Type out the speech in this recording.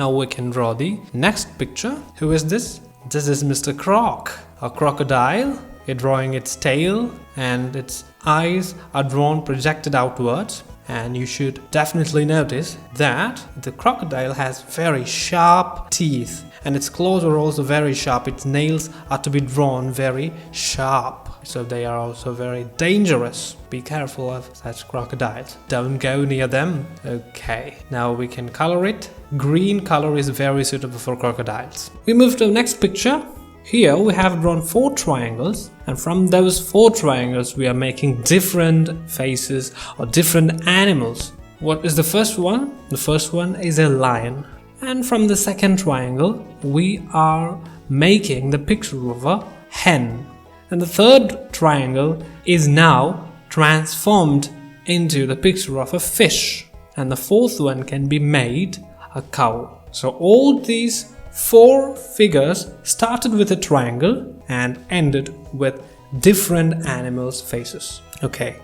Now we can draw the next picture. Who is this? This is Mr. Croc, a crocodile. You're drawing its tail and its eyes are drawn projected outwards. And you should definitely notice that the crocodile has very sharp teeth and its claws are also very sharp. Its nails are to be drawn very sharp. So they are also very dangerous. Be careful of such crocodiles. Don't go near them. Okay, now we can color it. Green color is very suitable for crocodiles. We move to the next picture. Here we have drawn 4 triangles, and from those 4 triangles we are making different faces or different animals. What is the first one? The first one is a lion. And from the second triangle we are making the picture of a hen. And the third triangle is now transformed into the picture of a fish. And the fourth one can be made a cow. So all these 4 figures started with a triangle and ended with different animals' faces. Okay,